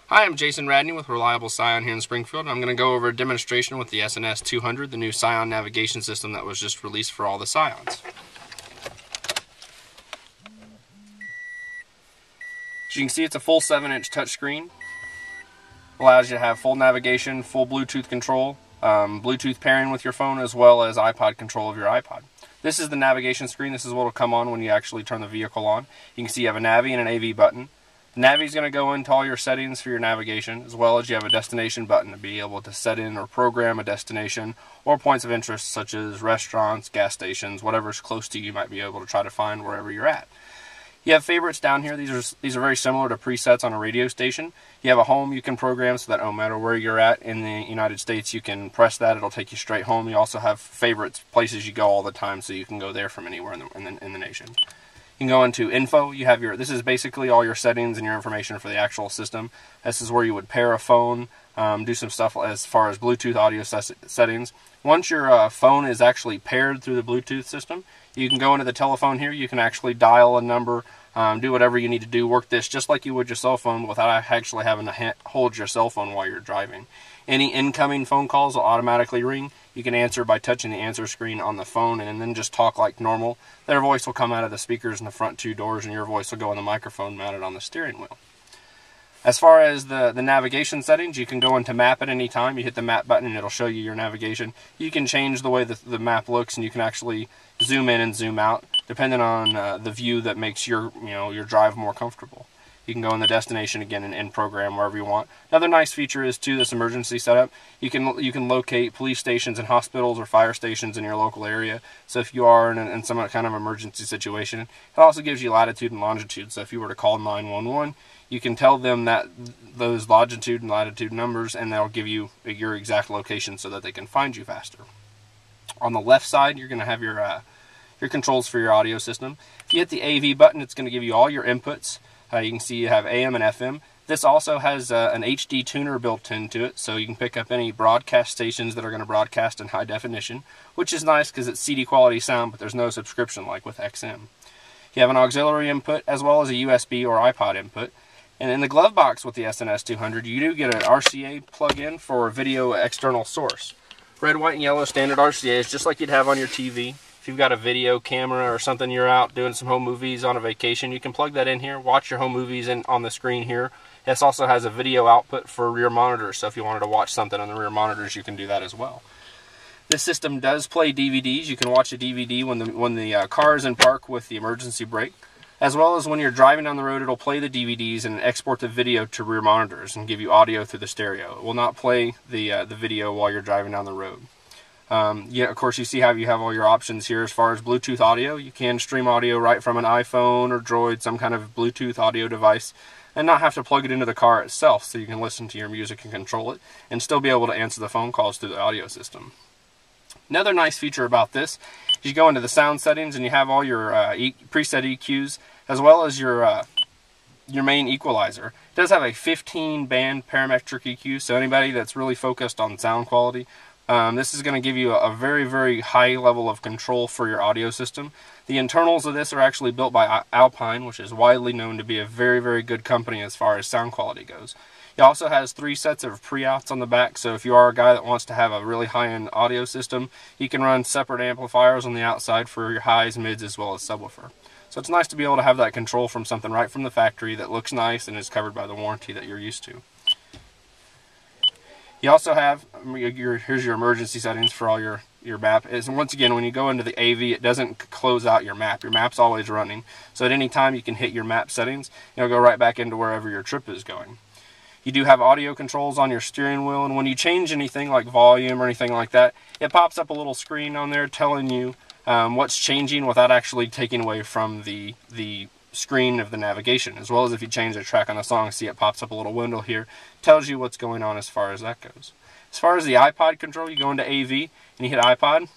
Hi, I'm Jason Radney with Reliable Scion here in Springfield. I'm going to go over a demonstration with the SNS 200, the new Scion Navigation System that was just released for all the Scions. As you can see, it's a full 7-inch touchscreen. Allows you to have full navigation, full Bluetooth control, Bluetooth pairing with your phone, as well as iPod control of your iPod. This is the navigation screen. This is what will come on when you actually turn the vehicle on. You can see you have a Navi and an AV button. The Navi is going to go into all your settings for your navigation, as well as you have a destination button to be able to set in or program a destination or points of interest such as restaurants, gas stations, whatever's close to you might be able to try to find wherever you're at. You have favorites down here. These are very similar to presets on a radio station. You have a home you can program so that no matter where you're at in the United States, you can press that. It'll take you straight home. You also have favorites, places you go all the time, so you can go there from anywhere in the nation. You can go into info. You have this is basically all your settings and your information for the actual system. This is where you would pair a phone, do some stuff as far as Bluetooth audio settings. Once your phone is actually paired through the Bluetooth system, you can go into the telephone here. You can actually dial a number, do whatever you need to do, work this just like you would your cell phone without actually having to hold your cell phone while you're driving. Any incoming phone calls will automatically ring. You can answer by touching the answer screen on the phone and then just talk like normal. Their voice will come out of the speakers in the front two doors, and your voice will go in the microphone mounted on the steering wheel. As far as the navigation settings, you can go into map at any time. You hit the map button and it'll show you your navigation. You can change the way the map looks, and you can actually zoom in and zoom out depending on the view that makes your drive more comfortable. You can go in the destination again and program wherever you want. Another nice feature is too this emergency setup. You can locate police stations and hospitals or fire stations in your local area. So if you are in some kind of emergency situation, it also gives you latitude and longitude. So if you were to call 911, you can tell them those longitude and latitude numbers, and they'll give you your exact location so that they can find you faster. On the left side, you're going to have your controls for your audio system. If you hit the AV button, it's going to give you all your inputs. You can see you have AM and FM. This also has an HD tuner built into it, so you can pick up any broadcast stations that are going to broadcast in high definition, which is nice because it's CD quality sound, but there's no subscription like with XM. You have an auxiliary input as well as a USB or iPod input. And in the glove box with the SNS 200, you do get an RCA plug-in for a video external source. Red, white, and yellow standard RCA is just like you'd have on your TV. If you've got a video camera or something, you're out doing some home movies on a vacation, you can plug that in here, watch your home movies on the screen here. This also has a video output for rear monitors, so if you wanted to watch something on the rear monitors, you can do that as well. This system does play DVDs. You can watch a DVD when the car is in park with the emergency brake, as well as when you're driving down the road. It'll play the DVDs and export the video to rear monitors and give you audio through the stereo. It will not play the video while you're driving down the road. Of course, you see how you have all your options here as far as Bluetooth audio. You can stream audio right from an iPhone or Droid, some kind of Bluetooth audio device, and not have to plug it into the car itself, so you can listen to your music and control it, and still be able to answer the phone calls through the audio system. Another nice feature about this is you go into the sound settings and you have all your preset EQs, as well as your main equalizer. It does have a 15-band parametric EQ, so anybody that's really focused on sound quality, this is going to give you a very, very high level of control for your audio system. The internals of this are actually built by Alpine, which is widely known to be a very, very good company as far as sound quality goes. It also has 3 sets of pre-outs on the back, so if you are a guy that wants to have a really high-end audio system, you can run separate amplifiers on the outside for your highs, mids, as well as subwoofer. So it's nice to be able to have that control from something right from the factory that looks nice and is covered by the warranty that you're used to. You also have, here's your emergency settings for all your map. And once again, when you go into the AV, it doesn't close out your map. Your map's always running. So at any time you can hit your map settings, and it'll go right back into wherever your trip is going. You do have audio controls on your steering wheel, and when you change anything like volume or anything like that, it pops up a little screen on there telling you what's changing without actually taking away from the screen of the navigation, as well as if you change the track on a song. See, it pops up a little window here, tells you what's going on as far as that goes. As far as the iPod control, you go into AV and you hit iPod, and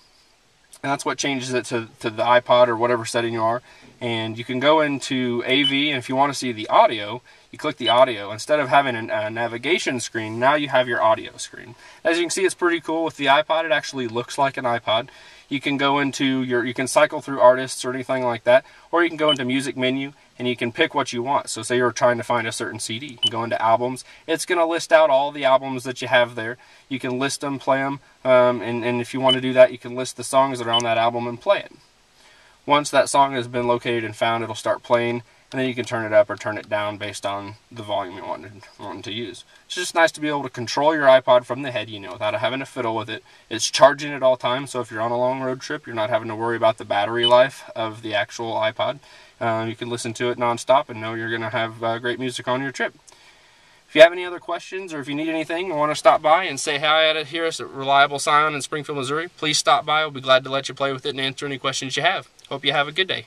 that's what changes it to the iPod or whatever setting you are. And you can go into AV, and if you want to see the audio, you click the audio. Instead of having a navigation screen, now you have your audio screen. As you can see, it's pretty cool with the iPod. It actually looks like an iPod. You can go into you can cycle through artists or anything like that, or you can go into music menu and you can pick what you want. So say you're trying to find a certain CD, you can go into albums. It's going to list out all the albums that you have there. You can list them, play them, and if you want to do that, you can list the songs that are on that album and play it. Once that song has been located and found, it'll start playing, and then you can turn it up or turn it down based on the volume you're wanting to use. It's just nice to be able to control your iPod from the head, without having to fiddle with it. It's charging at all times, so if you're on a long road trip, you're not having to worry about the battery life of the actual iPod. You can listen to it non-stop and know you're going to have great music on your trip. If you have any other questions or if you need anything or want to stop by and say hi at us at Reliable Scion in Springfield, Missouri, please stop by. We'll be glad to let you play with it and answer any questions you have. Hope you have a good day.